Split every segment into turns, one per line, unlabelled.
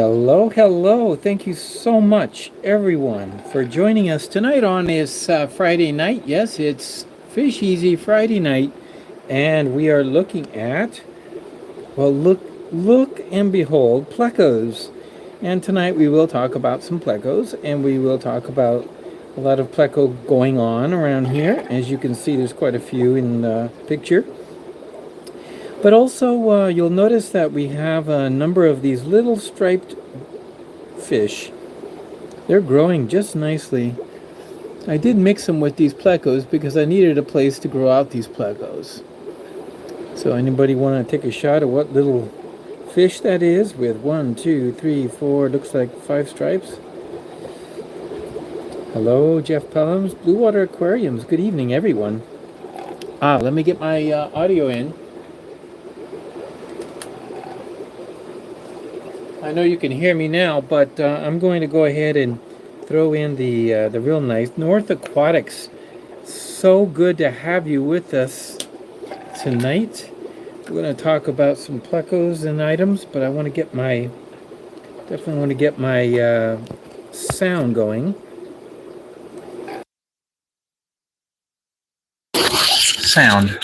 Hello, hello. Thank you so much, everyone, for joining us tonight on this Friday night. Yes, it's FishEZ Friday night, and we are looking at, well, look and behold, plecos. And tonight we will talk about some plecos, and we will talk about a lot of pleco going on around here. As you can see, there's quite a few in the picture. But also, you'll notice that we have a number of these little striped fish. They're growing just nicely. I did mix them with these plecos because I needed a place to grow out these plecos. So anybody want to take a shot at what little fish that is with 1, 2, 3, 4, looks like 5 stripes? Hello, Jeff Pelham's Blue Water Aquariums. Good evening, everyone. Let me get my audio in. I know you can hear me now, but I'm going to go ahead and throw in the real nice North Aquatics. So good to have you with us tonight. We're going to talk about some plecos and items, but I want to get my sound going. Sound.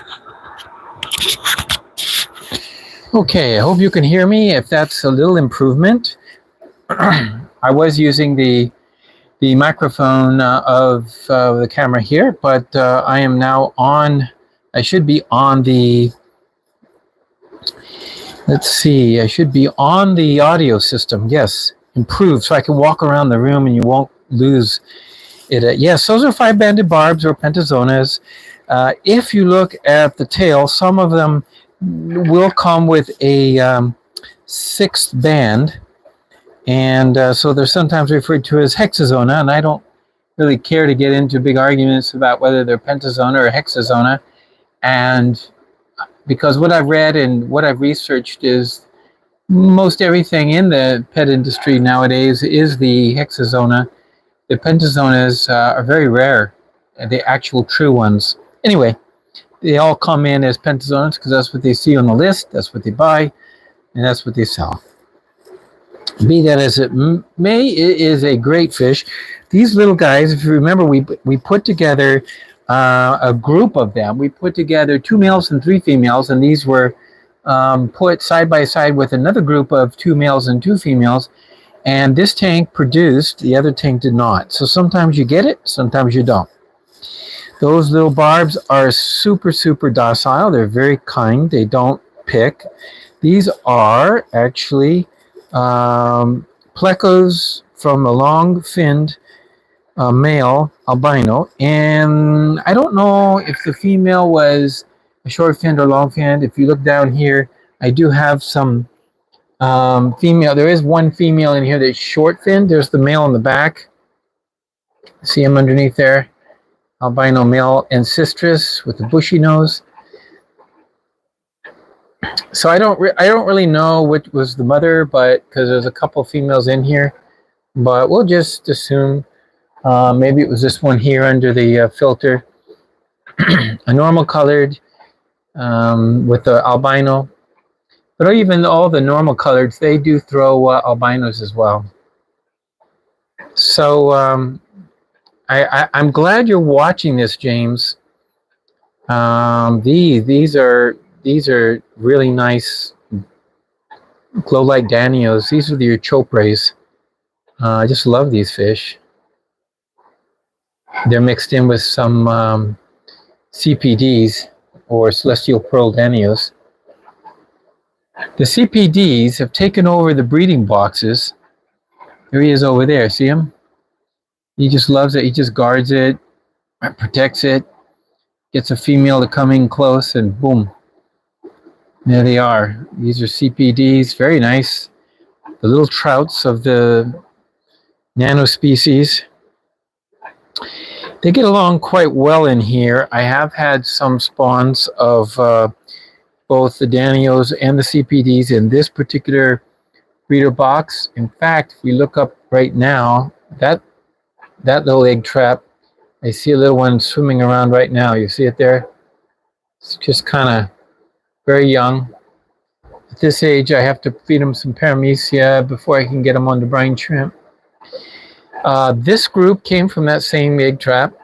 Okay, I hope you can hear me. If that's a little improvement, I was using the microphone of the camera here, but I am now on. I should be on the. Let's see. I should be on the audio system. Yes, improved, so I can walk around the room and you won't lose it. Yes, those are 5-banded barbs or pentazonas. If you look at the tail, some of them will come with a 6th band, and so they're sometimes referred to as hexazona, and I don't really care to get into big arguments about whether they're pentazona or hexazona, and because what I've read and what I've researched is most everything in the pet industry nowadays is the hexazona. The pentazonas are very rare, the actual true ones. Anyway, they all come in as pentazonas because that's what they see on the list, that's what they buy, and that's what they sell. Be that as it may, it is a great fish. These little guys, if you remember, we put together a group of them. We put together 2 males and 3 females, and these were put side by side with another group of 2 males and 2 females. And this tank produced, the other tank did not. So sometimes you get it, sometimes you don't. Those little barbs are super, super docile. They're very kind. They don't pick. These are actually plecos from a long-finned male albino. And I don't know if the female was a short-finned or long-finned. If you look down here, I do have some female. There is one female in here that's short-finned. There's the male in the back. See him underneath there? Albino male ancestris with the bushy nose. So I don't really know which was the mother, but because there's a couple females in here, but we'll just assume maybe it was this one here under the filter. A normal colored with the albino, but even all the normal coloreds, they do throw albinos as well. So I'm glad you're watching this, James. These are really nice glow light danios. These are your chopres. I just love these fish. They're mixed in with some CPDs or celestial pearl danios. The CPDs have taken over the breeding boxes. There he is over there. See him? He just loves it. He just guards it, protects it, gets a female to come in close, and boom. There they are. These are CPDs. Very nice. The little trouts of the nano species. They get along quite well in here. I have had some spawns of both the Danios and the CPDs in this particular breeder box. In fact, if we look up right now, that little egg trap, I see a little one swimming around right now. You see it there? It's just kind of very young. At this age, I have to feed them some paramecia before I can get them on the brine shrimp. This group came from that same egg trap.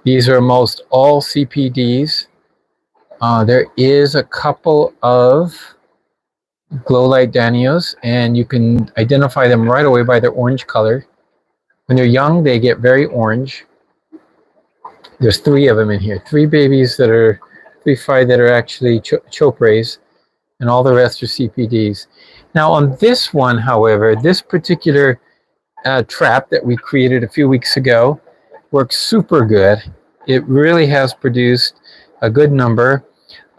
These are almost all CPDs. There is a couple of glow light Danios, and you can identify them right away by their orange color. When they're young, they get very orange. There's 3 of them in here. 3 babies that are 3-5 that are actually choprays, and all the rest are CPDs. Now on this one, however, this particular trap that we created a few weeks ago works super good. It really has produced a good number.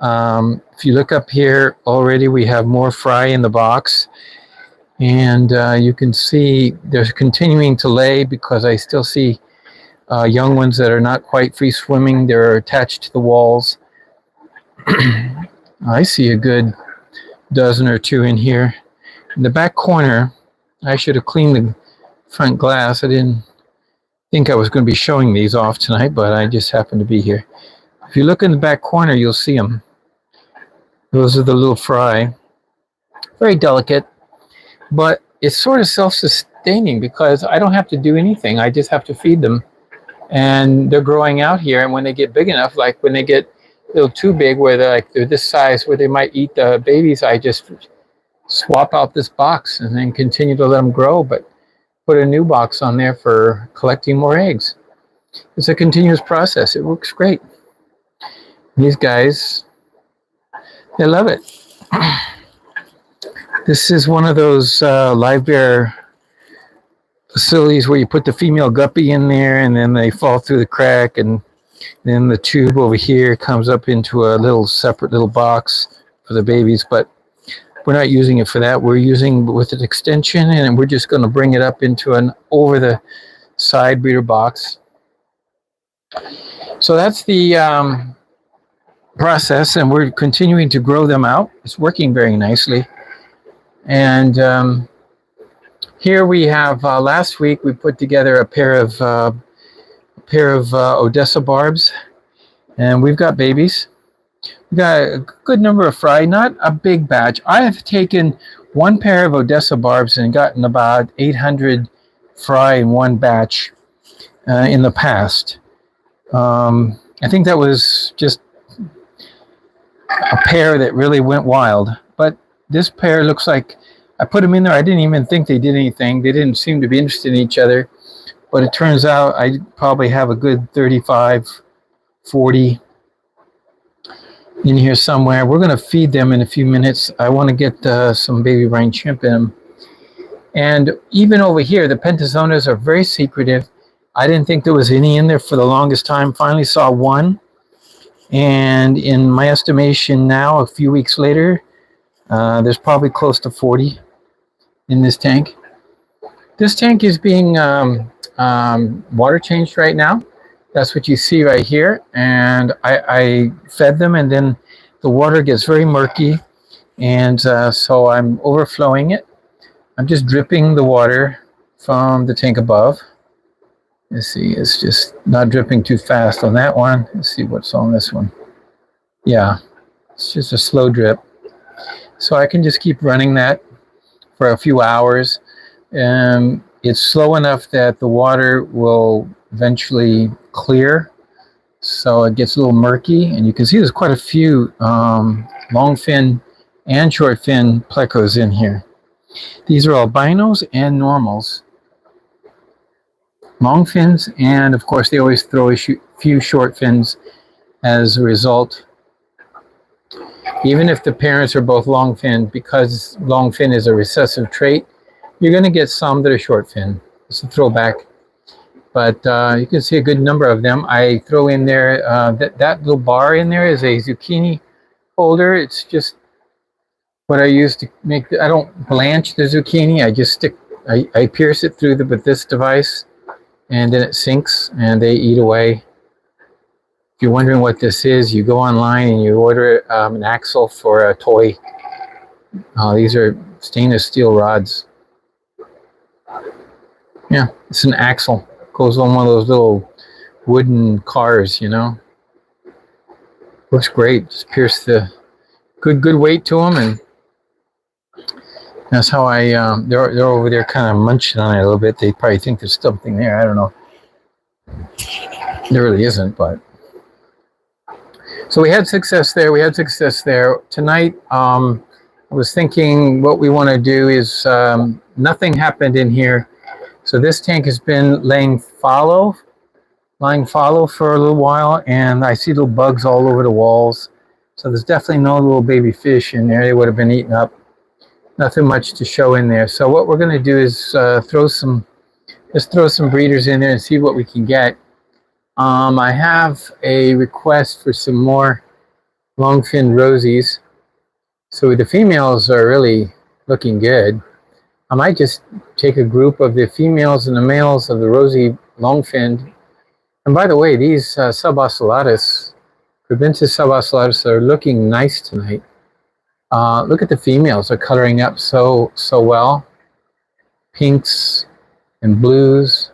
If you look up here already, we have more fry in the box, and you can see they're continuing to lay because I still see young ones that are not quite free swimming. They're attached to the walls. I see a good dozen or 2 in here. In the back corner, I should have cleaned the front glass. I didn't think I was going to be showing these off tonight, but I just happened to be here. If you look in the back corner, you'll see them. Those are the little fry. Very delicate, but it's sort of self-sustaining because I don't have to do anything. I just have to feed them, and they're growing out here. And when they get big enough, like when they get a little too big, where they're this size, where they might eat the babies, I just swap out this box and then continue to let them grow, but put a new box on there for collecting more eggs. It's a continuous process. It works great. These guys, they love it. This is one of those live bear facilities where you put the female guppy in there, and then they fall through the crack, and then the tube over here comes up into a little separate little box for the babies. But we're not using it for that. We're using with an extension, and we're just going to bring it up into an over the side breeder box. So that's the process, and we're continuing to grow them out. It's working very nicely. And here we have last week we put together a pair of Odessa barbs, and we've got babies. We got a good number of fry, not a big batch. I have taken 1 pair of Odessa barbs and gotten about 800 fry in 1 batch in the past. I think that was just a pair that really went wild, but this pair looks like I put them in there. I didn't even think they did anything. They didn't seem to be interested in each other, but it turns out I probably have a good 35, 40 in here somewhere. We're going to feed them in a few minutes. I want to get some baby brine shrimp in them. And even over here, the pentazonas are very secretive. I didn't think there was any in there for the longest time. Finally saw 1. And in my estimation now, a few weeks later, there's probably close to 40 in this tank. This tank is being water changed right now. That's what you see right here. And I fed them, and then the water gets very murky. And so I'm overflowing it. I'm just dripping the water from the tank above. Let's see, it's just not dripping too fast on that one. Let's see what's on this one. Yeah, it's just a slow drip. So I can just keep running that for a few hours. It's slow enough that the water will eventually clear, so it gets a little murky. And you can see there's quite a few long fin and short fin plecos in here. These are albinos and normals. Long fins, and of course they always throw a few short fins as a result. Even if the parents are both long fin, because long fin is a recessive trait, you're going to get some that are short fin. It's a throwback. But you can see a good number of them. I throw in there, that little bar in there is a zucchini holder. It's just what I use to make, I don't blanch the zucchini. I just I pierce it through with this device, and then it sinks and they eat away. If you're wondering what this is, you go online and you order an axle for a toy. These are stainless steel rods. Yeah, it's an axle. Goes on one of those little wooden cars, you know. Works great. Just pierce the good weight to them, and That's how they're over there kind of munching on it a little bit. They probably think there's something there. I don't know. There really isn't, but. So we had success there. We had success there. Tonight, I was thinking what we want to do is, nothing happened in here. So this tank has been lying fallow for a little while, and I see little bugs all over the walls. So there's definitely no little baby fish in there. They would have been eaten up. Nothing much to show in there. So what we're going to do is throw some breeders in there and see what we can get. I have a request for some more long-finned Rosies. So the females are really looking good. I might just take a group of the females and the males of the Rosy long-finned. And by the way, these subocellatus, Provinces subocellatus, are looking nice tonight. Look at the females; they're coloring up so well. Pinks and blues.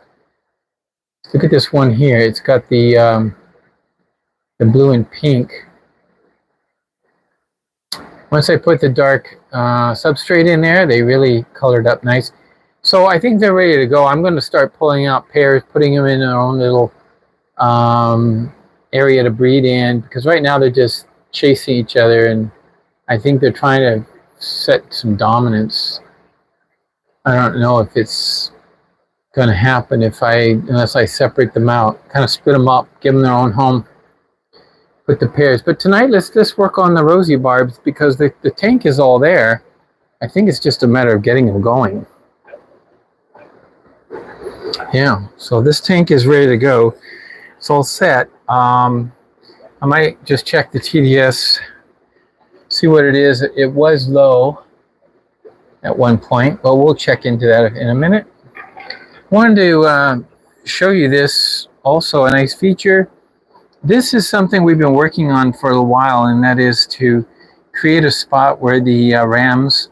Look at this one here. It's got the blue and pink. Once I put the dark substrate in there, they really colored up nice. So I think they're ready to go. I'm going to start pulling out pairs, putting them in their own little area to breed in, because right now they're just chasing each other, and I think they're trying to set some dominance. I don't know if it's going to happen unless I separate them out, kind of split them up, give them their own home, put the pairs. But tonight, let's work on the Rosy barbs, because the tank is all there. I think it's just a matter of getting them going. Yeah, so this tank is ready to go. It's all set. I might just check the TDS, see what it is. It was low at one point. Well, we'll check into that in a minute. I wanted to show you this also, a nice feature. This is something we've been working on for a while, and that is to create a spot where the rams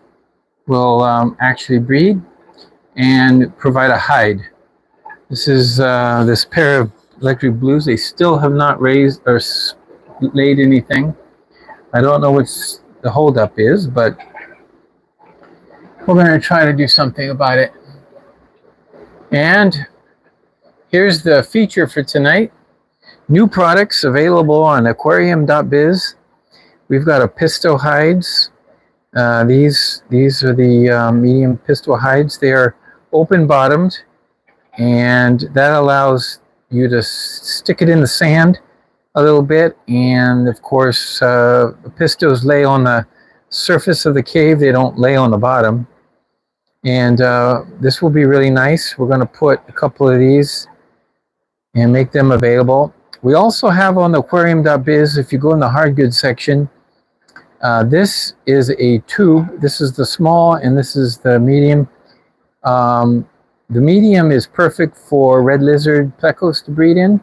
will actually breed and provide a hide. This is this pair of electric blues. They still have not raised or laid anything. I don't know what the holdup is, but we're going to try to do something about it. And here's the feature for tonight. New products available on aquarium.biz. We've got a pistol hides. These are the medium pistol hides. They are open bottomed, and that allows you to stick it in the sand a little bit. And of course, the pistos lay on the surface of the cave. They don't lay on the bottom. And this will be really nice. We're going to put a couple of these and make them available. We also have on the aquarium.biz, if you go in the hard goods section, this is a tube. This is the small and this is the medium. The medium is perfect for red lizard plecos to breed in.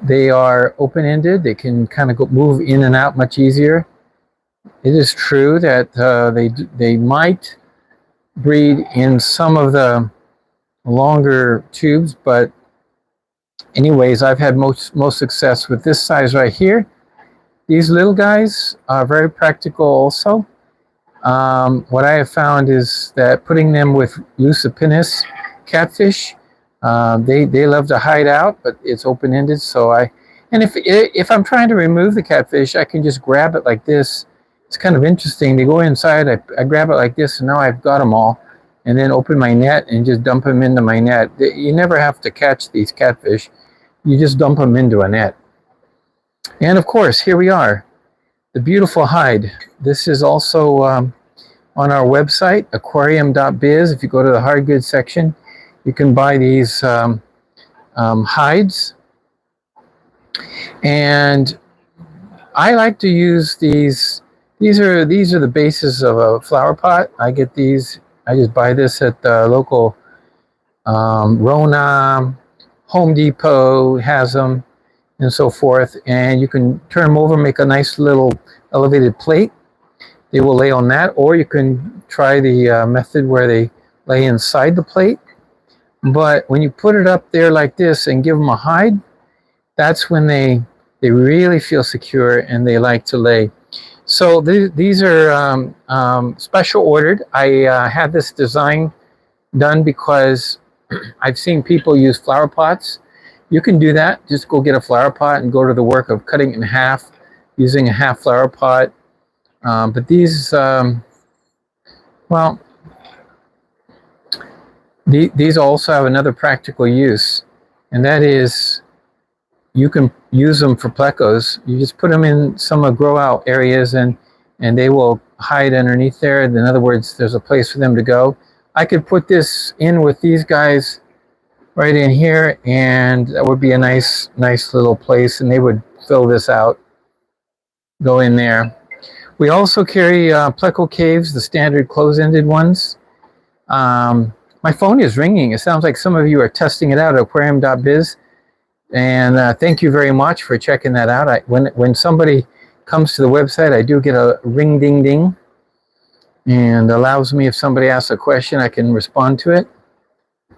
They are open-ended. They can kind of move in and out much easier. It is true that they might breed in some of the longer tubes, but anyways, I've had most success with this size right here. These little guys are very practical also. What I have found is that putting them with Lucipinus catfish, they love to hide out, but it's open-ended. So if I'm trying to remove the catfish, I can just grab it like this. It's kind of interesting. They go inside, I grab it like this, and now I've got them all, and then open my net and just dump them into my net. You never have to catch these catfish. You just dump them into a net. And of course, here we are, the beautiful hide. This is also on our website, aquarium.biz. If you go to the hard goods section, you can buy these hides. And I like to use these. These are the bases of a flower pot. I get these. I just buy this at the local Rona, Home Depot has them, and so forth. And you can turn them over, make a nice little elevated plate. They will lay on that, or you can try the method where they lay inside the plate. But when you put it up there like this and give them a hide, that's when they really feel secure and they like to lay. So these are special ordered. I had this design done because I've seen people use flower pots. You can do that. Just go get a flower pot and go to the work of cutting it in half using a half flower pot. But these, well, these also have another practical use, and that is you can use them for plecos. You just put them in some grow out areas and they will hide underneath there. In other words, there's a place for them to go. I could put this in with these guys right in here, and that would be a nice little place, and they would fill this out, go in there. We also carry pleco caves, the standard close-ended ones. My phone is ringing. It sounds like some of you are testing it out at aquarium.biz. And thank you very much for checking that out. When somebody comes to the website, I do get a ring ding ding, and allows me, if somebody asks a question, I can respond to it.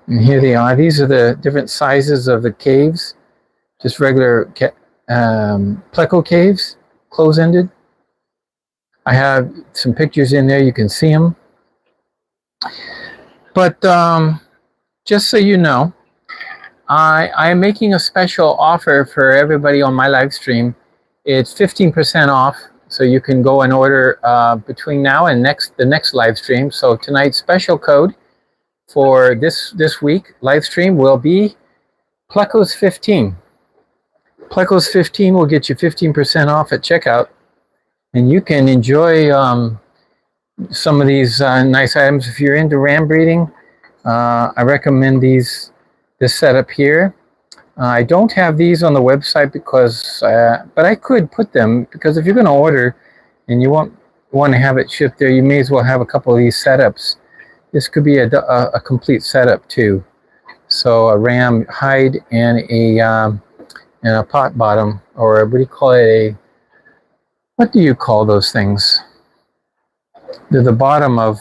And here they are. These are the different sizes of the caves, just regular pleco caves, close-ended. I have some pictures in there. You can see them. But just so you know, I am making a special offer for everybody on my live stream. It's 15% off, so you can go and order between now and the next live stream. So tonight's special code for this week live stream will be Plecos 15. Plecos 15 will get you 15% off at checkout, and you can enjoy some of these nice items. If you're into ram breeding, I recommend this setup here. I don't have these on the website because, but I could put them, because if you're going to order and you want to have it shipped there, you may as well have a couple of these setups. This could be a complete setup too. So a ram hide and a pot bottom, or what do you call it? What do you call those things? They're the bottom of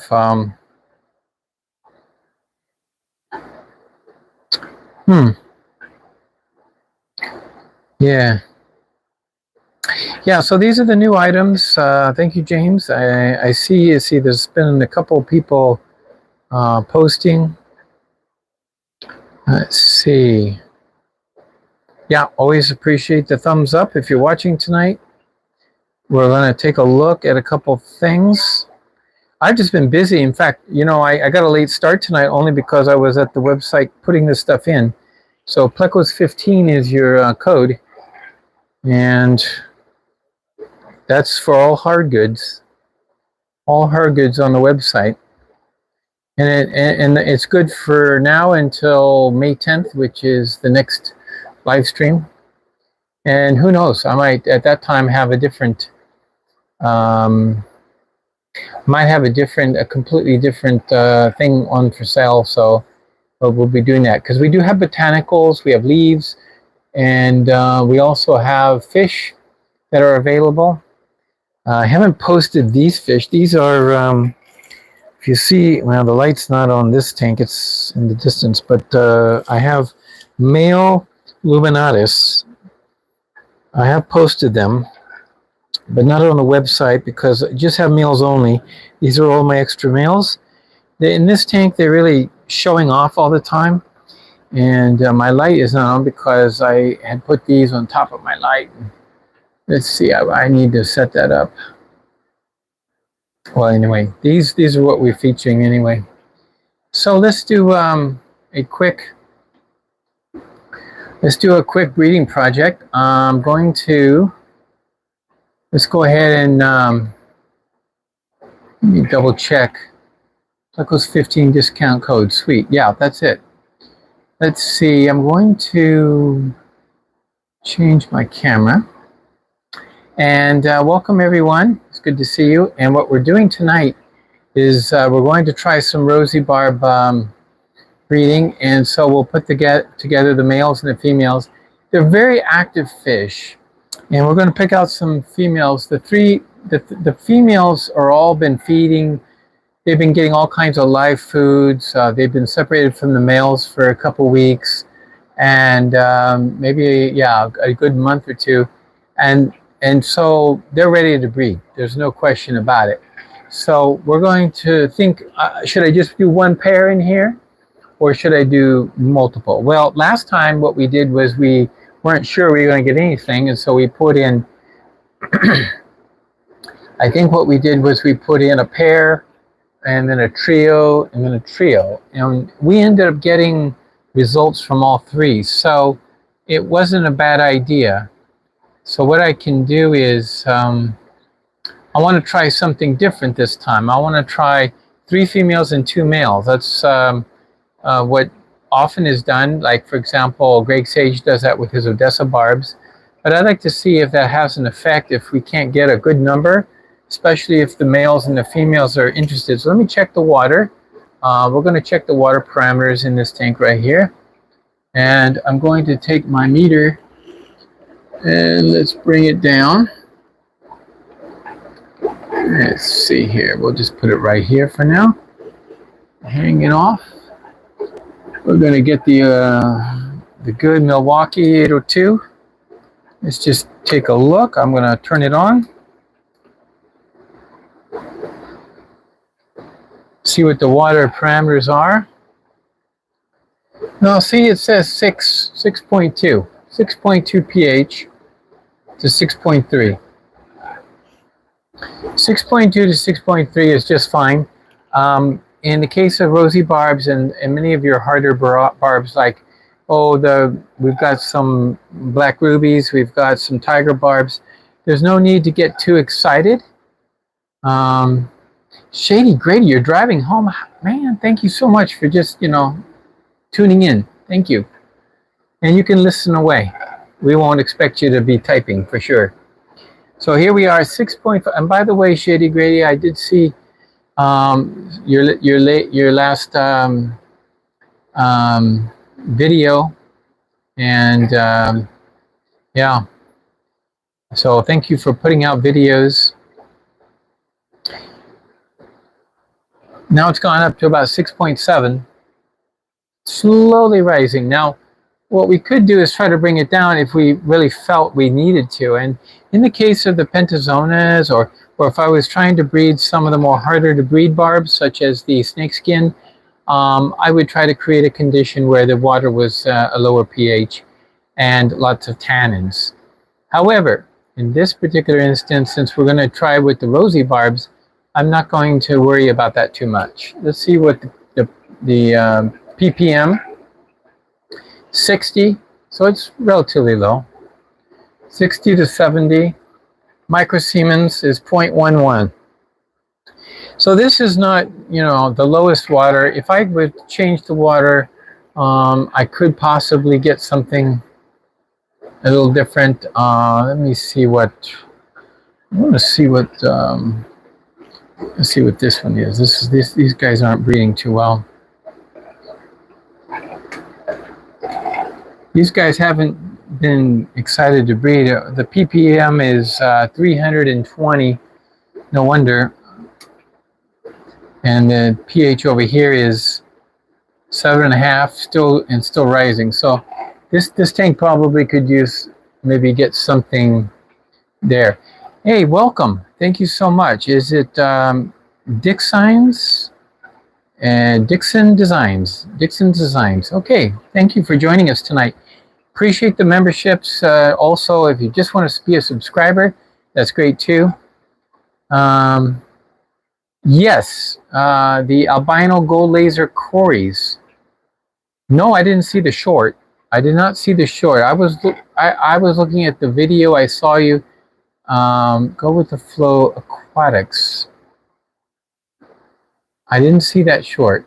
Yeah, so these are the new items. Thank you, James. I see there's been a couple of people posting. Let's see. Yeah, always appreciate the thumbs up if you're watching tonight. We're going to take a look at a couple of things. I've just been busy. In fact, you know, I got a late start tonight only because I was at the website putting this stuff in. So Plecos 15 is your code, and that's for all hard goods on the website. And it's good for now until May 10th, which is the next live stream. And who knows, I might at that time have a different, a completely different thing on for sale. So we'll be doing that, because we do have botanicals, we have leaves, and we also have fish that are available. I haven't posted these fish. These are, if you see, well, the light's not on this tank, it's in the distance, but I have male luminatus. I have posted them, but not on the website because I just have males only. These are all my extra males. In this tank, they're really showing off all the time, and my light is not on because I had put these on top of my light. Let's see, I need to set that up. Well, anyway, these are what we're featuring anyway. So let's do a quick breeding project. I'm going to, let's go ahead and let me double check. Plecos 15 discount code. Sweet. Yeah, that's it. Let's see. I'm going to change my camera. And welcome everyone. It's good to see you. And what we're doing tonight is we're going to try some Rosy barb breeding. And so we'll put together the males and the females. They're very active fish. And we're going to pick out some females. The females are all been feeding. They've been getting all kinds of live foods. They've been separated from the males for a couple weeks. And maybe, yeah, a good month or two. And and so they're ready to breed. There's no question about it. So we're going to think, should I just do one pair in here, or should I do multiple? Well, last time what we did was we weren't sure we were going to get anything, and so we put in, I think what we did was we put in a pair, and then a trio, and then a trio. And we ended up getting results from all three, so it wasn't a bad idea. So what I can do is, I want to try something different this time. I want to try 3 females and 2 males. That's what often is done. Like, for example, Greg Sage does that with his Odessa barbs. But I'd like to see if that has an effect if we can't get a good number, especially if the males and the females are interested. So let me check the water. We're going to check the water parameters in this tank right here. And I'm going to take my meter and let's bring it down. Let's see here. We'll just put it right here for now. Hang it off. We're going to get the good Milwaukee 802. Let's just take a look. I'm going to turn it on. See what the water parameters are. Now, see, it says 6.2. 6.2 pH to 6.3. 6.2 to 6.3 is just fine. In the case of Rosy barbs and many of your harder barbs, like, we've got some black rubies, we've got some tiger barbs, there's no need to get too excited. Shady Grady, you're driving home. Man, thank you so much for just, tuning in. Thank you. And you can listen away. We won't expect you to be typing for sure. So here we are, 6.5. And by the way, Shady Grady, I did see your last video, and yeah. So thank you for putting out videos. Now it's gone up to about 6.7, slowly rising. Now, what we could do is try to bring it down if we really felt we needed to. And in the case of the Pentazonas, or if I was trying to breed some of the more harder to breed barbs, such as the snakeskin, I would try to create a condition where the water was a lower pH and lots of tannins. However, in this particular instance, since we're going to try with the Rosy barbs, I'm not going to worry about that too much. Let's see what the ppm. 60, so it's relatively low. 60 to 70. Microsiemens is 0.11. So this is not, the lowest water. If I would change the water, I could possibly get something a little different. Let me see what. I want to see what. Let's see what this one is. These guys aren't breeding too well. These guys haven't been excited to breed. The ppm is 320. No wonder. And the pH over here is 7.5, still rising. So this tank probably could maybe get something there. Hey, welcome. Thank you so much. Is it Dixines? Dixon Designs. Okay, thank you for joining us tonight. Appreciate the memberships. Also, if you just want to be a subscriber, that's great too. Yes, the albino gold laser Corys. No, I didn't see the short. I did not see the short. I was looking at the video. I saw you go with the flow aquatics. I didn't see that short.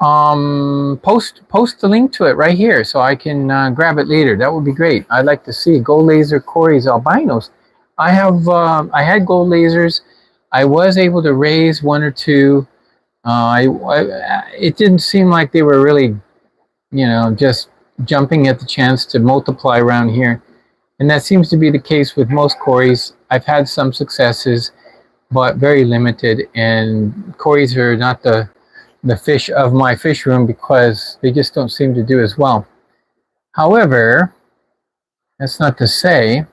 Post the link to it right here so I can grab it later. That would be great. I'd like to see gold laser Corys albinos. I had gold lasers. I was able to raise 1 or 2. It didn't seem like they were really, just jumping at the chance to multiply around here. And that seems to be the case with most Corys. I've had some successes, but very limited. And Corys are not the fish of my fish room because they just don't seem to do as well. However, that's not to say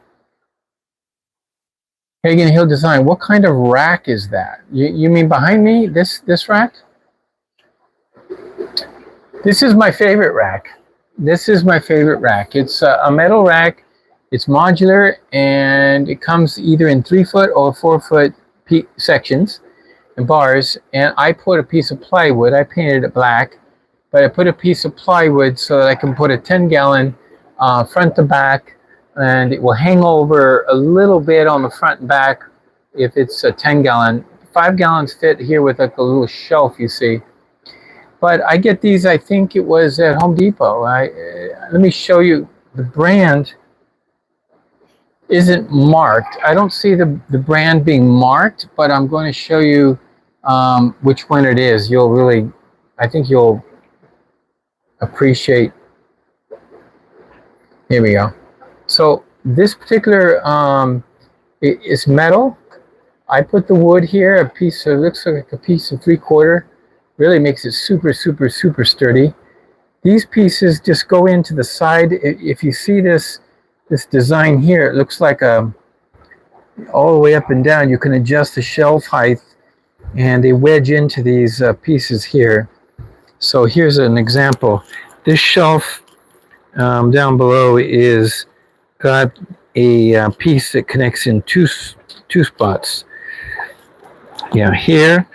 Hagen Hill Design. What kind of rack is that? You mean behind me? This rack? This is my favorite rack. This is my favorite rack. It's a metal rack. It's modular, and it comes either in 3-foot or 4-foot sections and bars. And I put a piece of plywood. I painted it black, but I put a piece of plywood so that I can put a 10-gallon front to back, and it will hang over a little bit on the front and back if it's a 10-gallon. 5 gallons fit here with like a little shelf, you see. But I get these, I think it was at Home Depot. Let me show you. The brand isn't marked. I don't see the brand being marked, but I'm going to show you which one it is. You'll really, I think you'll appreciate. Here we go. So this particular is metal. I put the wood here, a piece of, looks like a piece of 3/4. Really makes it super, super, super sturdy. These pieces just go into the side. If you see this design here, it looks like all the way up and down. You can adjust the shelf height, and they wedge into these pieces here. So here's an example. This shelf down below is got a piece that connects in two spots. Yeah, here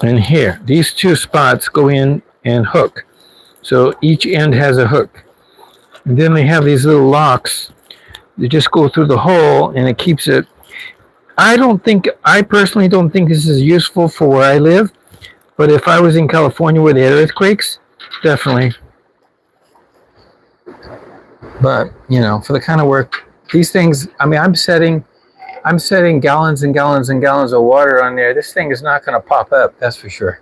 and here. These 2 spots go in and hook. So each end has a hook. And then they have these little locks that just go through the hole, and it keeps it. I personally don't think this is useful for where I live, but if I was in California where they had earthquakes, definitely. But, you know, for the kind of work, these things, I mean, I'm setting gallons and gallons and gallons of water on there. This thing is not going to pop up, that's for sure.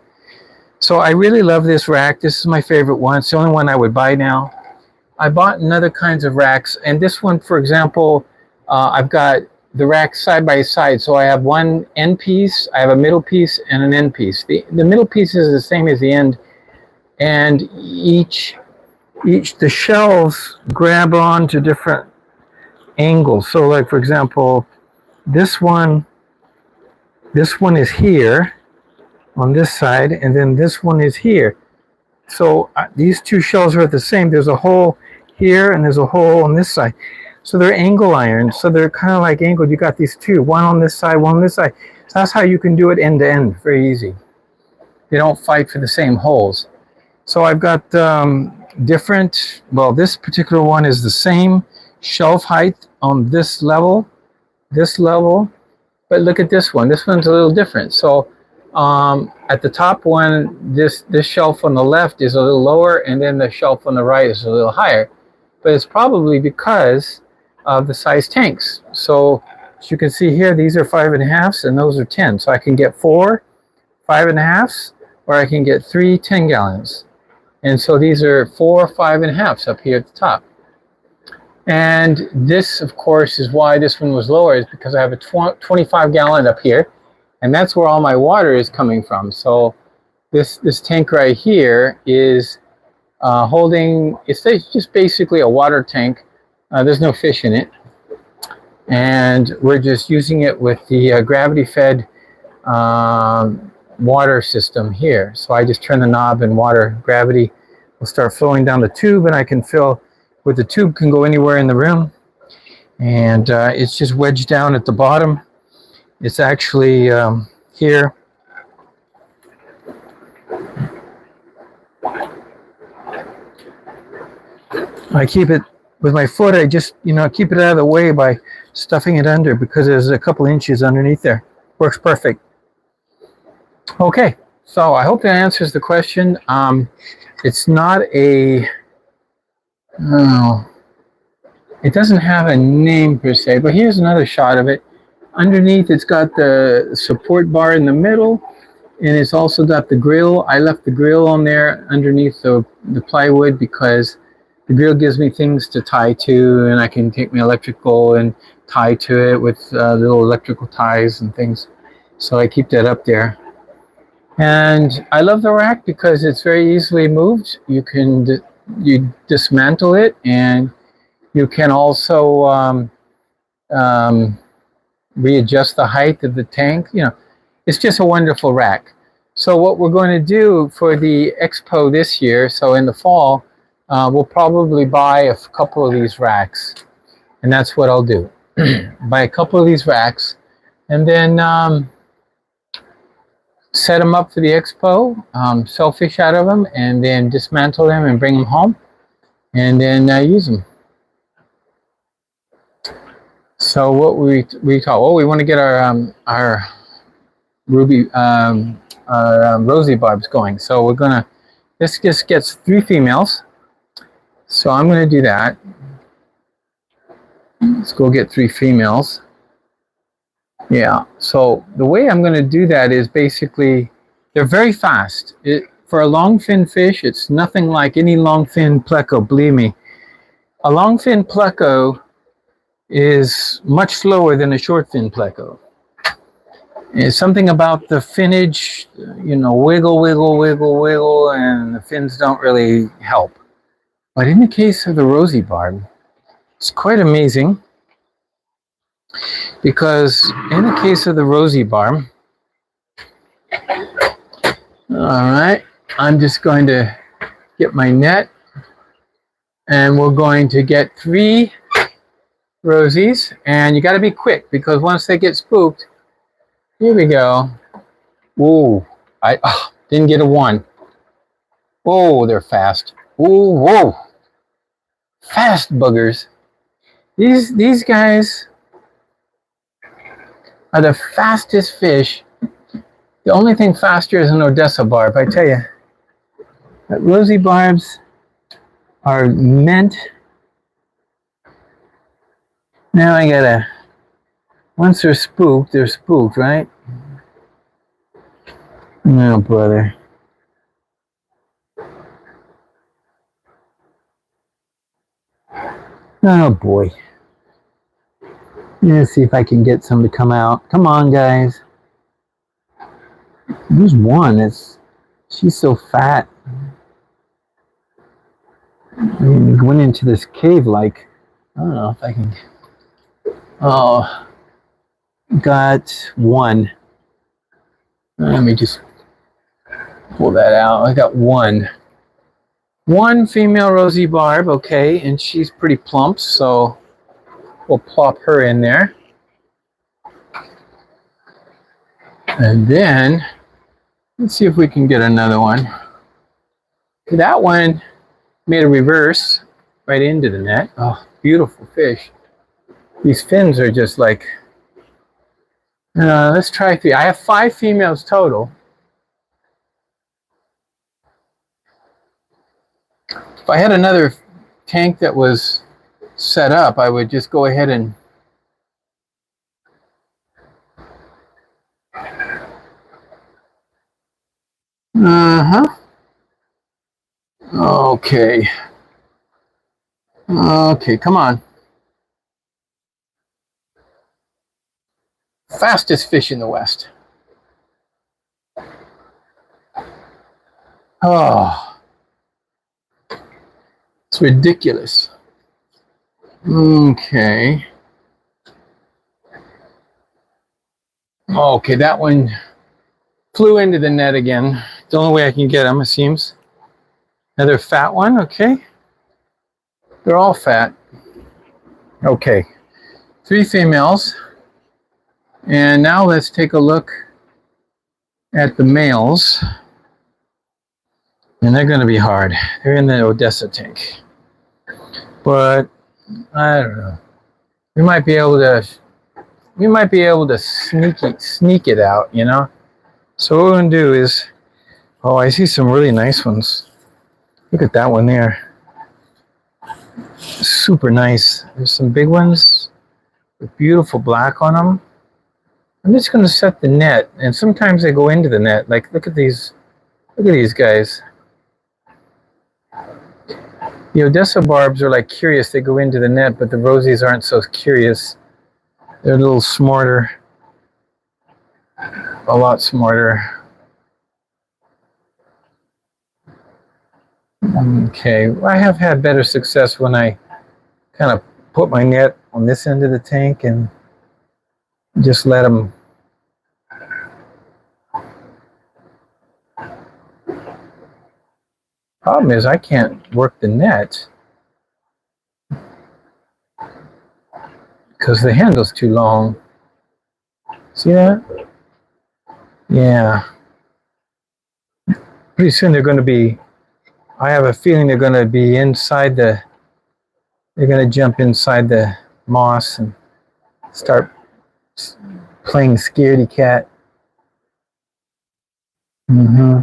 So I really love this rack. This is my favorite one. It's the only one I would buy now. I bought other kinds of racks, and this one, for example, I've got the racks side by side. So I have one end piece, I have a middle piece, and an end piece. The middle piece is the same as the end, and the shelves grab on to different angles. So like, for example, this one is here on this side, and then this one is here. So these 2 shelves are the same. There's a hole here, and there's a hole on this side. So they're angle iron. So they're kind of like angled. You got these 2, one on this side, one on this side. So that's how you can do it end to end, very easy. They don't fight for the same holes. So I've got different, well, this particular one is the same shelf height on this level, but look at this one. This one's a little different. So at the top one, this shelf on the left is a little lower, and then the shelf on the right is a little higher. But it's probably because of the size tanks. So as you can see here, these are 5.5s and those are 10. So I can get 4 5.5s, or I can get 3 10-gallons. And so these are 4 5.5s up here at the top. And this, of course, is why this one was lower, is because I have a 25-gallon up here, and that's where all my water is coming from. So this tank right here is holding, it's just basically a water tank. There's no fish in it. And we're just using it with the gravity-fed water system here. So I just turn the knob and gravity will start flowing down the tube, and I can fill where the tube can go anywhere in the room. And it's just wedged down at the bottom. It's actually here. I keep it with my foot. I just, keep it out of the way by stuffing it under, because there's a couple inches underneath there. Works perfect. Okay, so I hope that answers the question. It's not a, it doesn't have a name per se, but here's another shot of it. Underneath, it's got the support bar in the middle, and it's also got the grill. I left the grill on there underneath the plywood, because the grill gives me things to tie to, and I can take my electrical and tie to it with little electrical ties and things. So I keep that up there. And I love the rack because it's very easily moved. You can you dismantle it, and you can also readjust the height of the tank. You know, it's just a wonderful rack. So what we're going to do for the expo this year, so in the fall, we'll probably buy a couple of these racks, and that's what I'll do. Buy a couple of these racks, and then set them up for the expo, sell fish out of them, and then dismantle them and bring them home, and then use them. So what we thought, well, we want to get our ruby, our rosy barbs going. So we're gonna, this just gets 3 females. So I'm gonna do that. Let's go get 3 females. Yeah, so the way I'm going to do that is basically, they're very fast. For a longfin fish, it's nothing like any longfin pleco, believe me. A longfin pleco is much slower than a shortfin pleco. It's something about the finnage, you know, wiggle, wiggle, wiggle, wiggle, and the fins don't really help. But in the case of the rosy barb, it's quite amazing. Because in the case of the rosy barb, all right, I'm just going to get my net, and we're going to get 3 rosies, and you got to be quick because once they get spooked, here we go. Whoa, I didn't get a 1. Oh, they're fast. Ooh, whoa, fast buggers. These guys are the fastest fish. The only thing faster is an Odessa barb, I tell you. That rosy barbs are meant. Now I gotta, once they're spooked, right? No, brother. Oh boy. Let's see if I can get some to come out. Come on, guys. There's one. She's so fat. I mean, went into this cave like, I don't know if I can. Oh, got 1. Let me just pull that out. I got 1. 1 female rosy barb, okay, and she's pretty plump, so we'll plop her in there. And then, let's see if we can get another one. That one made a reverse right into the net. Oh, beautiful fish. These fins are just like, let's try 3. I have 5 females total. If I had another tank that was set up, I would just go ahead and okay. Okay, come on. Fastest fish in the West. Oh, it's ridiculous. Okay. Okay, that one flew into the net again. The only way I can get them, it seems. Another fat one, okay. They're all fat. Okay, 3 females. And now let's take a look at the males. And they're going to be hard. They're in the Odessa tank. But I don't know. We might be able to sneak it out, you know. So what we're going to do is, oh, I see some really nice ones. Look at that one there. Super nice. There's some big ones with beautiful black on them. I'm just going to set the net, and sometimes they go into the net. Like, look at these guys. The Odessa barbs are like curious. They go into the net, but the rosies aren't so curious. They're a little smarter. A lot smarter. Okay, I have had better success when I kind of put my net on this end of the tank and Just let them. Problem is, I can't work the net because the handle's too long. See that? Yeah. Pretty soon they're going to be, I have a feeling they're going to be inside the, they're going to jump inside the moss and start playing scaredy cat. Mm-hmm.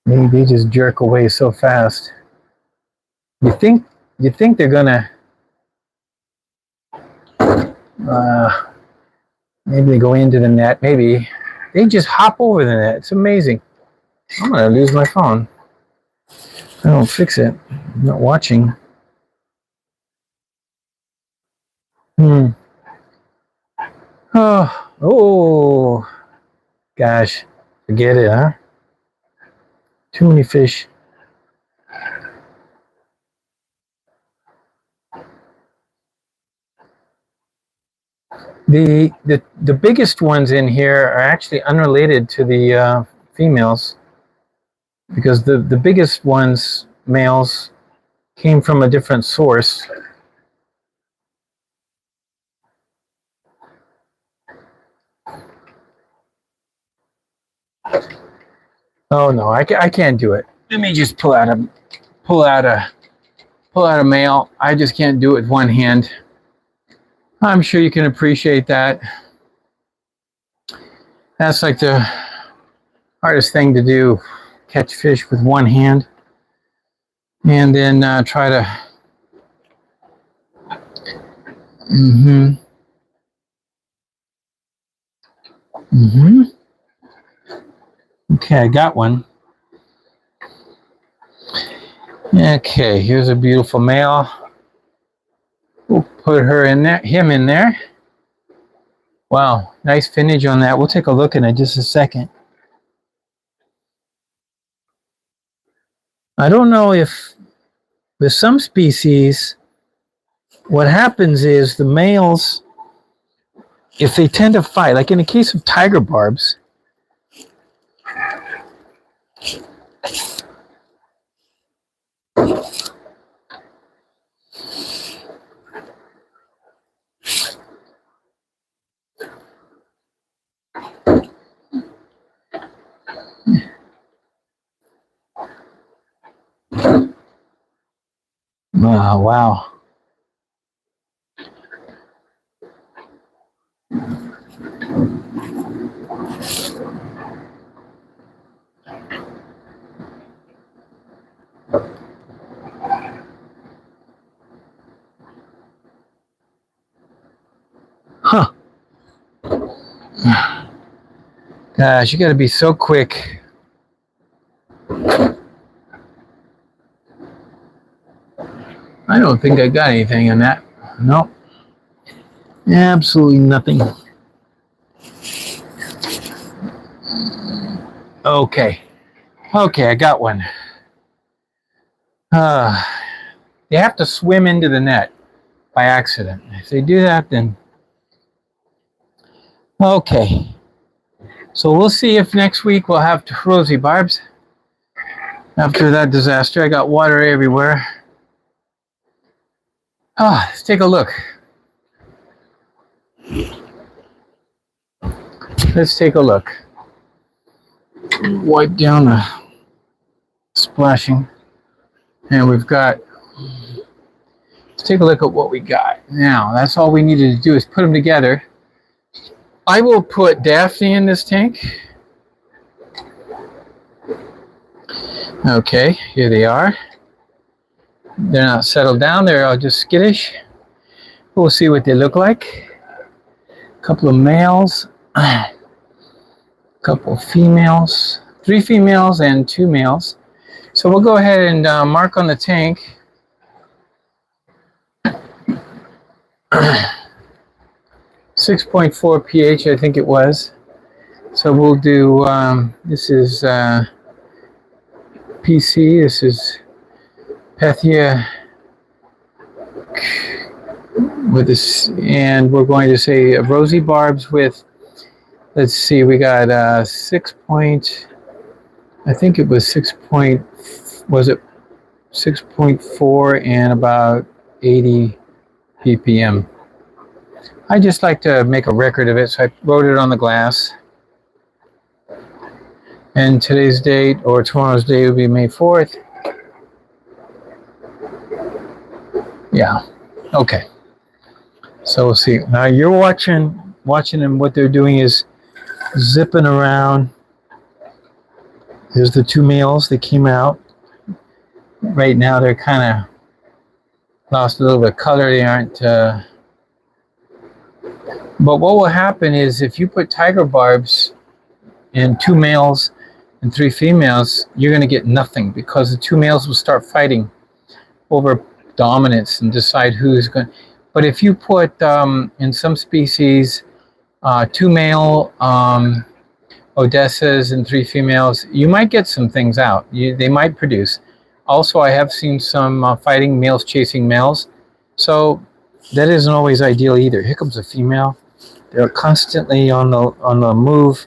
Maybe they just jerk away so fast. You think they're gonna maybe they go into the net, maybe they just hop over the net. It's amazing. I'm gonna lose my phone. I don't fix it. I'm not watching. Oh gosh, forget it, huh? Too many fish. The biggest ones in here are actually unrelated to the females, because the biggest ones, males, came from a different source. Oh no, I can't do it. Let me just pull out a male. I just can't do it with one hand. I'm sure you can appreciate that. That's like the hardest thing to do, catch fish with one hand, and then try to. Okay, I got one. Okay, here's a beautiful male. We'll put her in there, him in there. Wow, nice finish on that. We'll take a look in it just a second. I don't know if with some species, what happens is the males, if they tend to fight, like in the case of tiger barbs, oh, wow. Huh. Gosh, you got to be so quick. I don't think I got anything in that. Nope. Absolutely nothing. Okay. Okay, I got one. They have to swim into the net by accident. If they do that, then... Okay. So we'll see if next week we'll have Rosy barbs. After that disaster, I got water everywhere. Let's take a look. Let's take a look. Wipe down the splashing. And we've got, let's take a look at what we got. Now, that's all we needed to do is put them together. I will put Daphne in this tank. Okay, here they are. They're not settled down, they're all just skittish. We'll see what they look like. A couple of males, a couple of females, 3 females and 2 males. So we'll go ahead and mark on the tank. 6.4 pH, I think it was. So we'll do, this is PC. This is Pethia with this, and we're going to say Rosy barbs with, let's see, we got 6 point, I think it was 6 point, was it 6.4 and about 80 ppm. I just like to make a record of it, so I wrote it on the glass. And today's date, or tomorrow's date, will be May 4th. Yeah, okay. So we'll see. Now you're watching them. What they're doing is zipping around. There's the two males that came out. Right now they're kind of lost a little bit of color. They aren't. But what will happen is if you put tiger barbs in 2 males and 3 females, you're going to get nothing, because the 2 males will start fighting over dominance and decide who's going. But if you put in some species 2 male Odessas and 3 females, you might get some things out. They might produce. Also, I have seen some fighting, males chasing males. So that isn't always ideal either. Here comes a female. They're constantly on the move.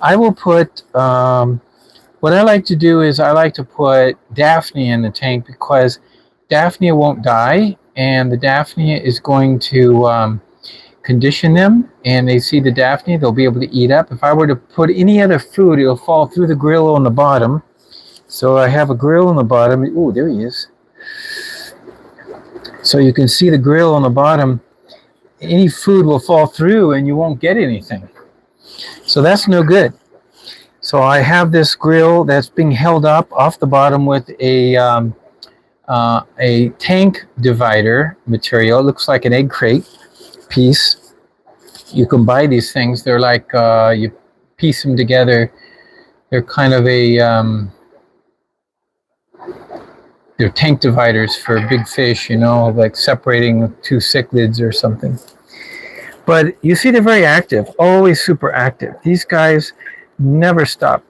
I will put, what I like to do is I like to put Daphne in the tank, because Daphne won't die, and the Daphne is going to condition them, and they see the Daphne, they'll be able to eat up. If I were to put any other food, it'll fall through the grill on the bottom. So I have a grill on the bottom. Oh, there he is. So you can see the grill on the bottom. Any food will fall through and you won't get anything. So that's no good. So I have this grill that's being held up off the bottom with a tank divider material. It looks like an egg crate piece. You can buy these things. They're like, you piece them together. They're kind of a, they're tank dividers for big fish, you know, like separating 2 cichlids or something. But you see, they're very active, always super active. These guys never stop.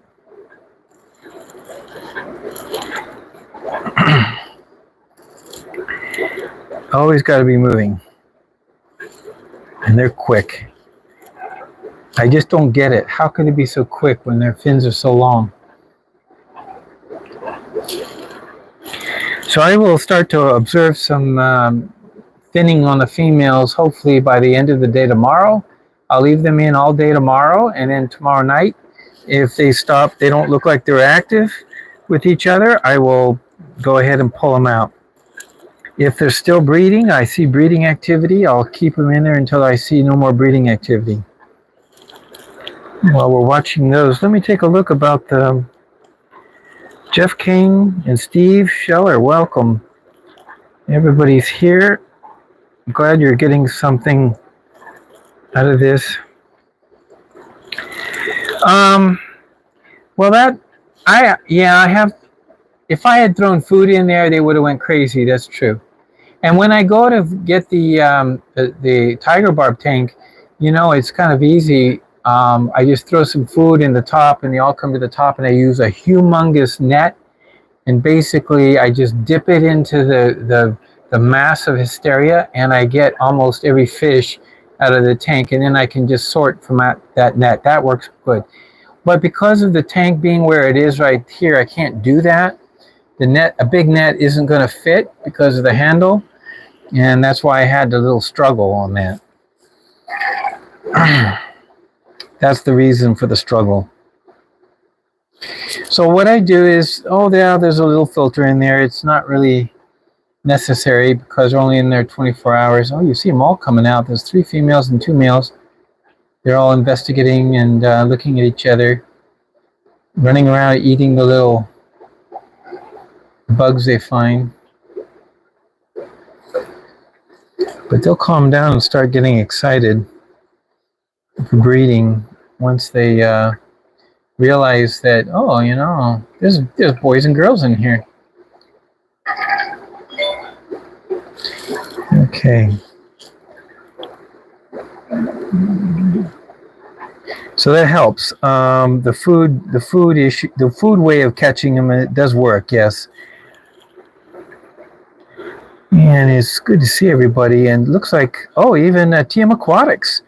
Always got to be moving. And they're quick. I just don't get it. How can they be so quick when their fins are so long? So I will start to observe some thinning on the females, hopefully by the end of the day tomorrow. I'll leave them in all day tomorrow, and then tomorrow night, if they stop, they don't look like they're active with each other, I will go ahead and pull them out. If they're still breeding, I see breeding activity, I'll keep them in there until I see no more breeding activity. While we're watching those, let me take a look about the Jeff King and Steve Scheller. Welcome. Everybody's here. I'm glad you're getting something out of this. Well, I have, if I had thrown food in there, they would have went crazy. That's true. And when I go to get the tiger barb tank, you know, it's kind of easy. I just throw some food in the top, and they all come to the top, and I use a humongous net, and basically I just dip it into the mass of hysteria, and I get almost every fish out of the tank, and then I can just sort from that net. That works good. But because of the tank being where it is right here, I can't do that. The net, a big net, isn't going to fit because of the handle, and that's why I had a little struggle on that. That's the reason for the struggle. So what I do is, oh yeah, there's a little filter in there. It's not really necessary because they're only in there 24 hours. Oh, you see them all coming out. There's 3 females and 2 males. They're all investigating and looking at each other, running around eating the little bugs they find. But they'll calm down and start getting excited for breeding once they realize that, oh, you know, there's boys and girls in here. Okay. So that helps. The food issue, the food way of catching them, it does work. Yes. And it's good to see everybody. And looks like, oh, even TM Aquatics.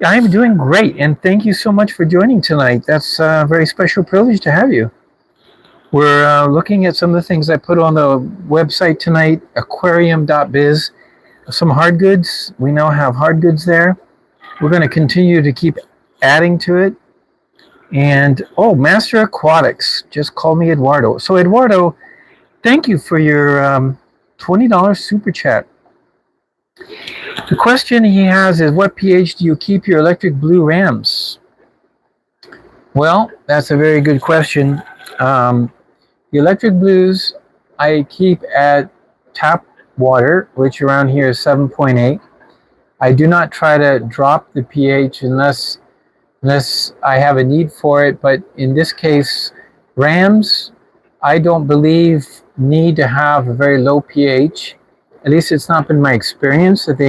I'm doing great. And thank you so much for joining tonight. That's a very special privilege to have you. We're looking at some of the things I put on the website tonight, aquarium.biz. Some hard goods. We now have hard goods there. We're going to continue to keep adding to it. And, oh, Master Aquatics. Just call me Eduardo. So, Eduardo, thank you for your $20 super chat. The question he has is, what pH do you keep your electric blue rams? Well, that's a very good question. The electric blues I keep at tap water, which around here is 7.8. I do not try to drop the pH unless I have a need for it. But in this case, rams, I don't believe need to have a very low pH. At least it's not been my experience that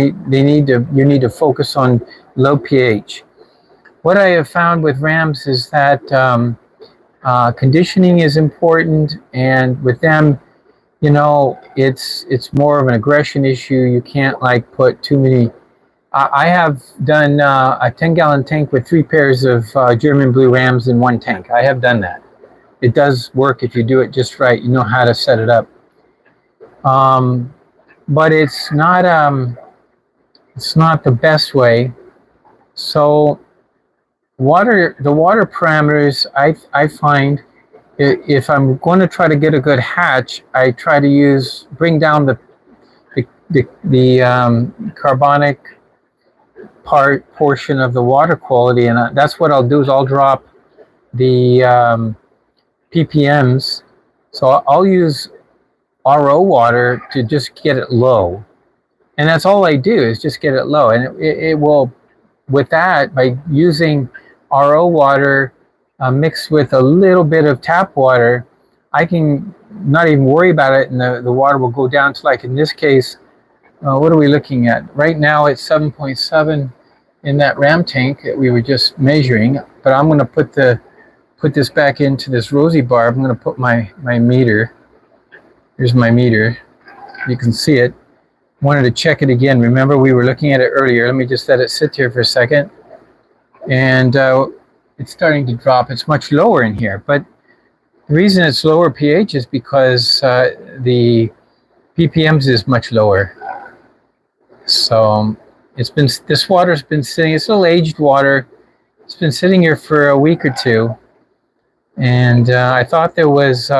you need to focus on low pH. What I have found with rams is that conditioning is important, and with them, you know, it's more of an aggression issue. You can't like put too many. I have done a 10-gallon tank with 3 pairs of German blue rams in one tank. I have done that. It does work if you do it just right. You know how to set it up. But it's not the best way. So the water parameters, I find if I'm going to try to get a good hatch, I try to bring down the carbonic portion of the water quality, and that's what I'll do is I'll drop the ppms. So I'll use RO water to just get it low, and that's all I do is just get it low, and it will, with that, by using RO water mixed with a little bit of tap water, I can not even worry about it, and the water will go down to, like in this case, what are we looking at? Right now it's 7.7 in that ram tank that we were just measuring, but I'm going to put this back into this Rosy barb. I'm going to put my meter. Here's my meter. You can see it. Wanted to check it again. Remember, we were looking at it earlier. Let me just let it sit here for a second. And it's starting to drop. It's much lower in here. But the reason it's lower pH is because the ppms is much lower. So this water's been sitting. It's a little aged water. It's been sitting here for a week or two. And I thought there was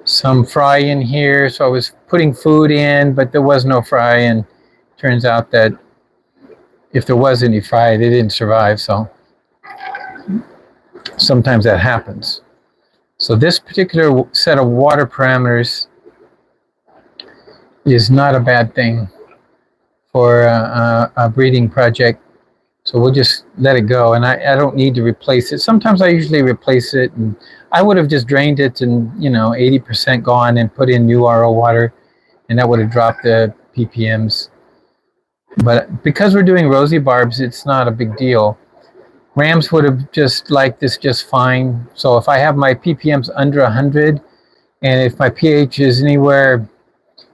some fry in here, so I was putting food in, but there was no fry, and turns out that if there was any fry, they didn't survive. So sometimes that happens. So this particular set of water parameters is not a bad thing for a breeding project. So we'll just let it go, and I don't need to replace it. Sometimes I usually replace it, and I would have just drained it and 80% gone and put in new RO water, and that would have dropped the ppms. But because we're doing Rosy barbs, it's not a big deal. Rams would have just liked this just fine. So if I have my ppms under 100, and if my pH is anywhere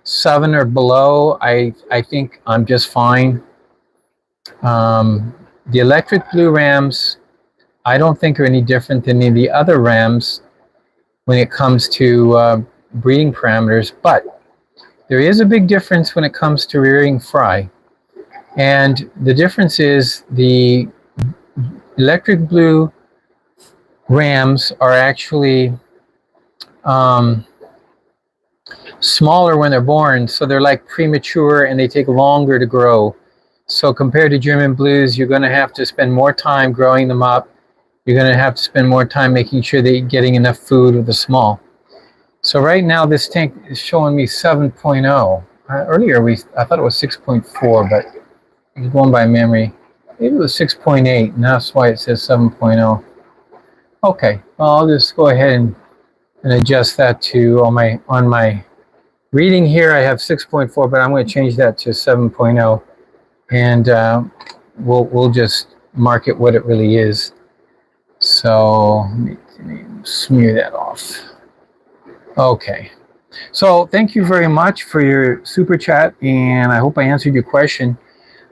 7 or below, I think I'm just fine. The electric blue rams, I don't think are any different than any of the other rams when it comes to breeding parameters, but there is a big difference when it comes to rearing fry. And the difference is the electric blue rams are actually smaller when they're born, so they're like premature and they take longer to grow. So compared to German blues, you're going to have to spend more time growing them up. You're going to have to spend more time making sure that you're getting enough food with the small. So right now this tank is showing me 7.0. Earlier I thought it was 6.4, but I was going by memory. Maybe it was 6.8, and that's why it says 7.0. Okay, well, I'll just go ahead and adjust that to on my reading here. I have 6.4, but I'm going to change that to 7.0. And we'll just market what it really is. So let me smear that off. Okay. So thank you very much for your super chat, and I hope I answered your question.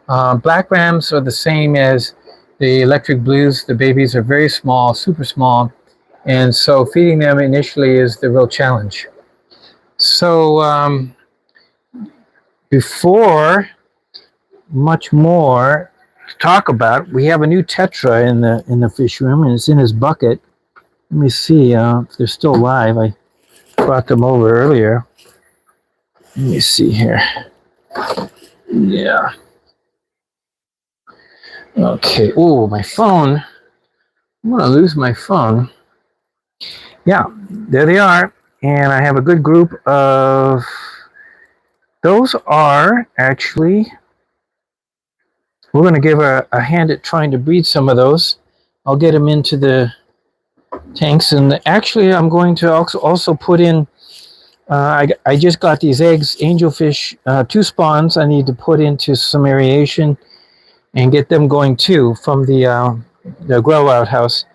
Black rams are the same as the electric blues. The babies are very small, super small, and so feeding them initially is the real challenge. So before much more to talk about, we have a new tetra in the fish room, and it's in his bucket. Let me see if they're still alive. I brought them over earlier. Let me see here. Yeah. Okay. Oh, my phone. I'm going to lose my phone. Yeah, there they are. And I have a good group of... Those are actually... We're going to give a hand at trying to breed some of those. I'll get them into the tanks. And actually, I'm going to also put in... I just got these eggs, angelfish, 2 spawns I need to put into some aeration and get them going too from the grow out house.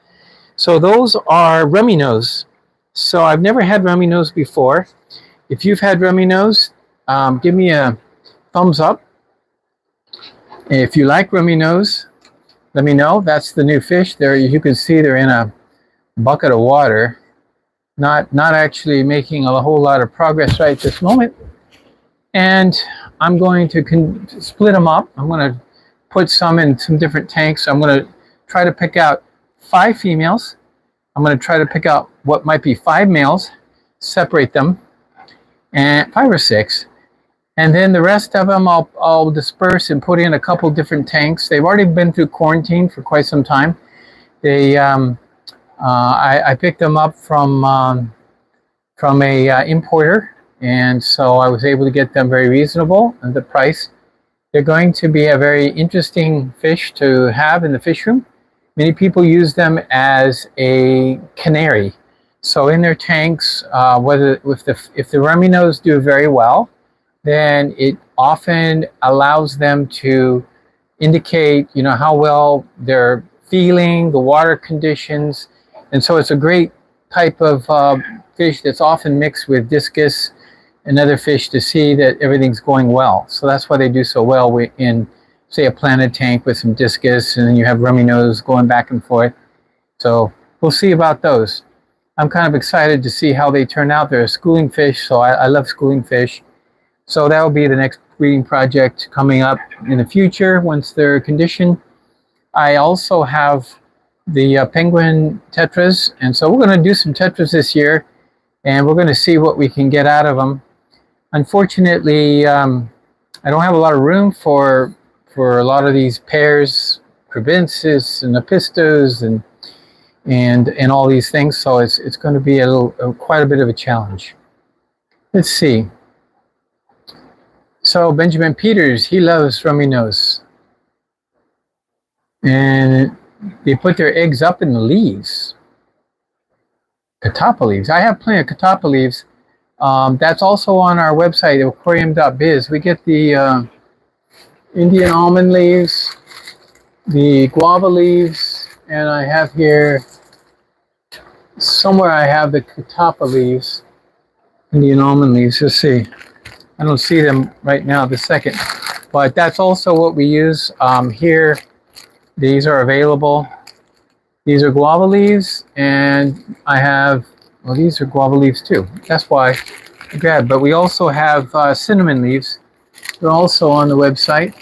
So those are rummy nose. So I've never had rummy nose before. If you've had rummy nose, give me a thumbs up. If you like rummy nose, let me know. That's the new fish. There, you can see they're in a bucket of water. Not actually making a whole lot of progress right this moment. And I'm going to split them up. I'm going to put some in some different tanks. I'm going to try to pick out 5 females. I'm going to try to pick out what might be 5 males, separate them, and 5 or 6. And then the rest of them I'll disperse and put in a couple different tanks. They've already been through quarantine for quite some time. They I picked them up from a importer, and so I was able to get them very reasonable at the price. They're going to be a very interesting fish to have in the fish room. Many people use them as a canary. So in their tanks, if the rummy nose do very well, then it often allows them to indicate, how well they're feeling, the water conditions. And so it's a great type of fish that's often mixed with discus and other fish to see that everything's going well. So that's why they do so well in, say, a planted tank with some discus, and then you have rummy nose going back and forth. So we'll see about those. I'm kind of excited to see how they turn out. They're a schooling fish, so I love schooling fish. So that will be the next breeding project coming up in the future once they're conditioned. I also have the penguin tetras, and so we're going to do some tetras this year, and we're going to see what we can get out of them. Unfortunately, I don't have a lot of room for a lot of these pairs, crebensis and apistos and all these things, so it's going to be quite a bit of a challenge. Let's see. So Benjamin Peters, he loves rummy nose, and they put their eggs up in the leaves, catappa leaves. I have plenty of catappa leaves. That's also on our website, aquarium.biz. We get the Indian almond leaves, the guava leaves, and I have here, somewhere I have the catappa leaves, Indian almond leaves. Let's see. I don't see them right now this second, but that's also what we use here. These are available. These are guava leaves, and I have, well, these are guava leaves too. That's why I grabbed. But we also have cinnamon leaves. They're also on the website.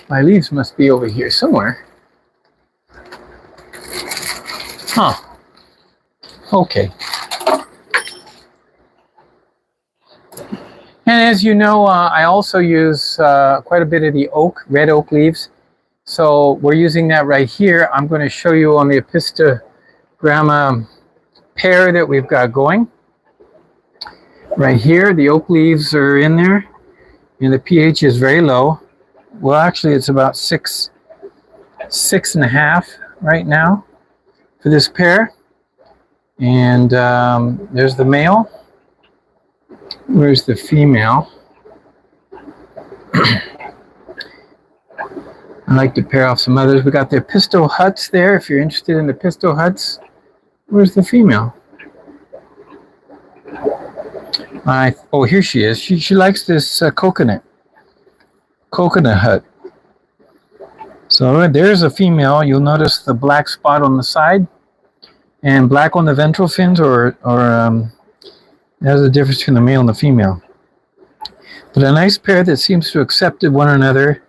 My leaves must be over here somewhere. Huh. Okay. And as you know, I also use quite a bit of the red oak leaves. So we're using that right here. I'm going to show you on the apistogramma pair that we've got going. Right here, the oak leaves are in there, and the pH is very low. Well, actually, it's about 6.5 right now for this pair. And there's the male. Where's the female? I like to pair off some others. We got the pistol huts there. If you're interested in the pistol huts, where's the female? Oh, here she is. She likes this coconut hut. So there's a female. You'll notice the black spot on the side and black on the ventral fins, or there's a difference between the male and the female. But a nice pair that seems to accept one another.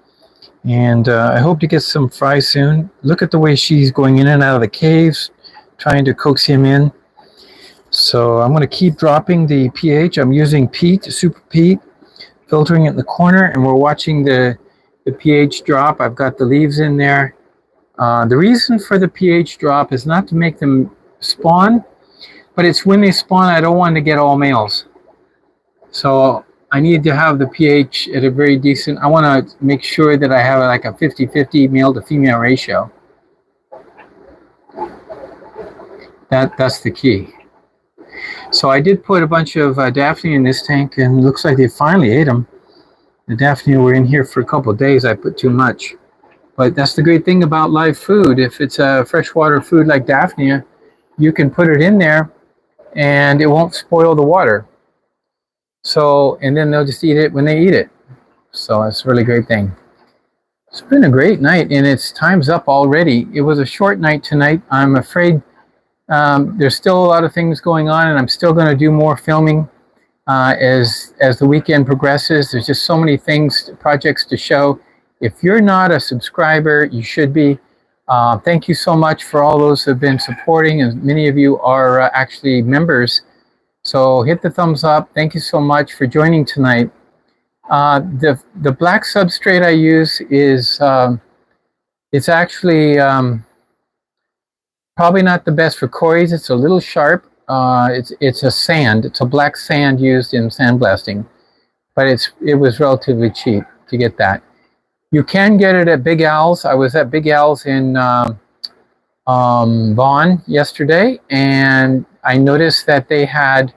And I hope to get some fry soon. Look at the way she's going in and out of the caves, trying to coax him in. So I'm going to keep dropping the pH. I'm using peat, super peat, filtering it in the corner, and we're watching the pH drop. I've got the leaves in there. The reason for the pH drop is not to make them spawn, but it's when they spawn, I don't want to get all males. So I need to have the pH at a very decent, I want to make sure that I have like a 50-50 male to female ratio. That's the key. So I did put a bunch of Daphne in this tank, and it looks like they finally ate them. The Daphne were in here for a couple of days. I put too much. But that's the great thing about live food. If it's a freshwater food like Daphne, you can put it in there and it won't spoil the water. So, and then they'll just eat it when they eat it. So it's a really great thing. It's been a great night, and it's time's up already. It was a short night tonight. I'm afraid there's still a lot of things going on, and I'm still going to do more filming as the weekend progresses. There's just so many things, projects to show. If you're not a subscriber, you should be. Thank you so much for all those who have been supporting, and many of you are actually members. So hit the thumbs up. Thank you so much for joining tonight. The black substrate I use is it's actually probably not the best for cories. It's a little sharp. It's a sand. It's a black sand used in sandblasting, but it was relatively cheap to get that. You can get it at Big Al's. I was at Big Al's in Vaughan yesterday, and I noticed that they had.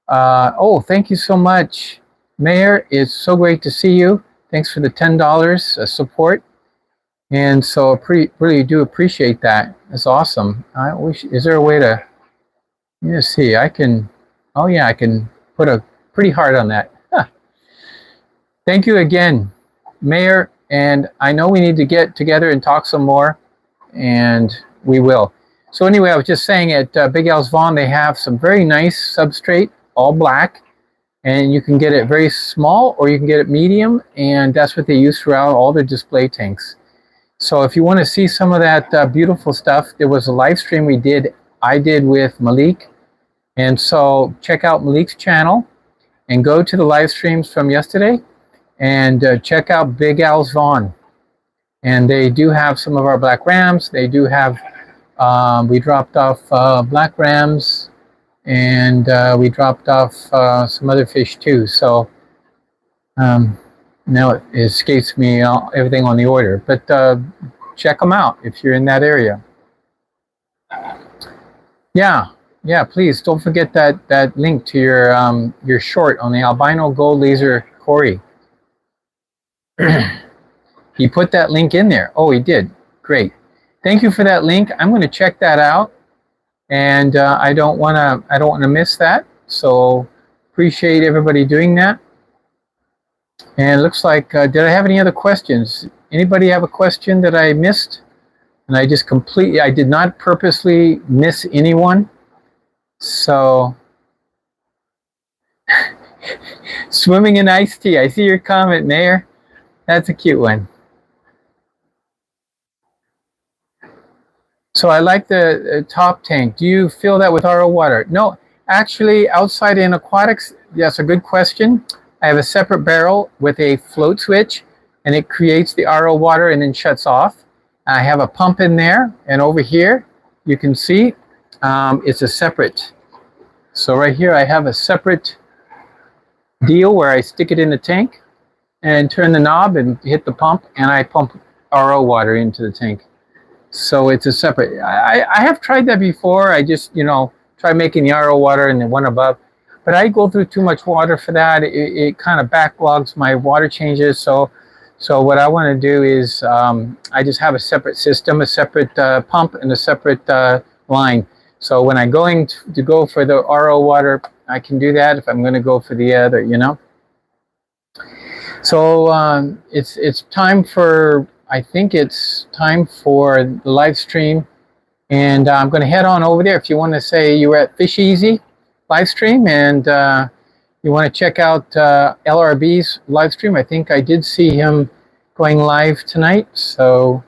Oh, thank you so much, Mayor. It's so great to see you. Thanks for the $10 support. And so really do appreciate that. It's awesome. I wish, is there a way to, let me see, I can, oh yeah, I can put a pretty heart on that. Huh. Thank you again, Mayor. And I know we need to get together and talk some more, and we will. So anyway, I was just saying at Big Al's Vaughan, they have some very nice substrate, all black. And you can get it very small or you can get it medium, and that's what they use throughout all their display tanks. So if you want to see some of that beautiful stuff, there was a live stream I did with Malik. And so check out Malik's channel and go to the live streams from yesterday and check out Big Al's Vaughan. And they do have some of our black rams. They do have, we dropped off black rams, and we dropped off some other fish too. So now it escapes me everything on the order, but check them out if you're in that area. Yeah, please don't forget that link to your short on the albino gold laser Cory. He put that link in there. Oh, he did. Great. Thank you for that link. I'm going to check that out. And I don't want to miss that. So appreciate everybody doing that. And it looks like, did I have any other questions? Anybody have a question that I missed? And I just I did not purposely miss anyone. So, swimming in iced tea. I see your comment, Mayor. That's a cute one. So I like the top tank. Do you fill that with RO water? No, actually outside in aquatics, that's a good question. I have a separate barrel with a float switch, and it creates the RO water and then shuts off. I have a pump in there, and over here you can see it's a separate. So right here I have a separate deal where I stick it in the tank and turn the knob and hit the pump, and I pump RO water into the tank. So it's a separate, I have tried that before. I just, try making the RO water and the one above. But I go through too much water for that. It kind of backlogs my water changes. So So what I want to do is I just have a separate system, a separate pump, and a separate line. So when I'm going to go for the RO water, I can do that. If I'm going to go for the other, you know. So it's time for, I think it's time for the live stream, and I'm going to head on over there. If you want to say you were at FishEZ live stream and you want to check out LRB's live stream, I think I did see him going live tonight, so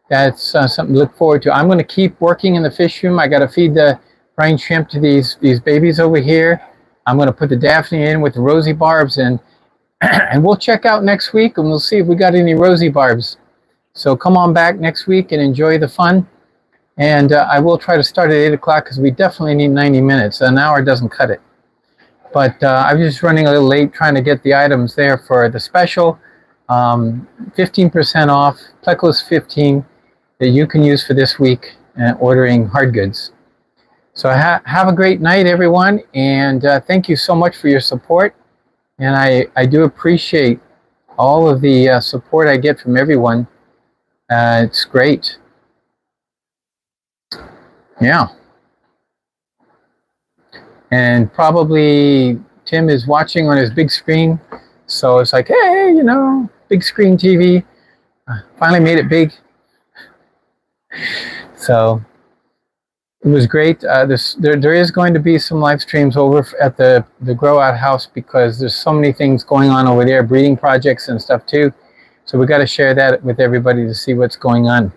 that's something to look forward to. I'm going to keep working in the fish room. I got to feed the brine shrimp to these babies over here. I'm going to put the Daphne in with the Rosy barbs, and we'll check out next week, and we'll see if we got any Rosy barbs. So come on back next week and enjoy the fun. And I will try to start at 8 o'clock because we definitely need 90 minutes. An hour doesn't cut it. But I was just running a little late trying to get the items there for the special. 15% off, Plecos 15, that you can use for this week ordering hard goods. So have a great night, everyone. And thank you so much for your support. And I do appreciate all of the support I get from everyone. It's great. Yeah. And probably Tim is watching on his big screen. So it's like, hey, you know, big screen TV. Finally made it big. So it was great. There is going to be some live streams over at the Grow Out House because there's so many things going on over there, breeding projects and stuff too. So we got to share that with everybody to see what's going on.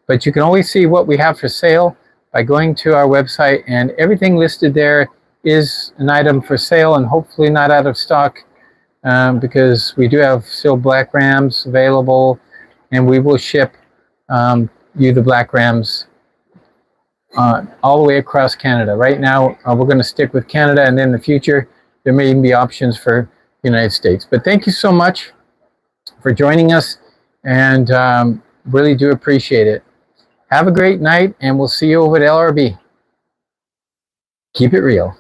But you can always see what we have for sale by going to our website, and everything listed there is an item for sale and hopefully not out of stock, because we do have still black rams available, and we will ship you the black rams all the way across Canada. Right now, we're going to stick with Canada, and in the future, there may even be options for the United States. But thank you so much for joining us, and really do appreciate it. Have a great night, and we'll see you over at LRB. Keep it real.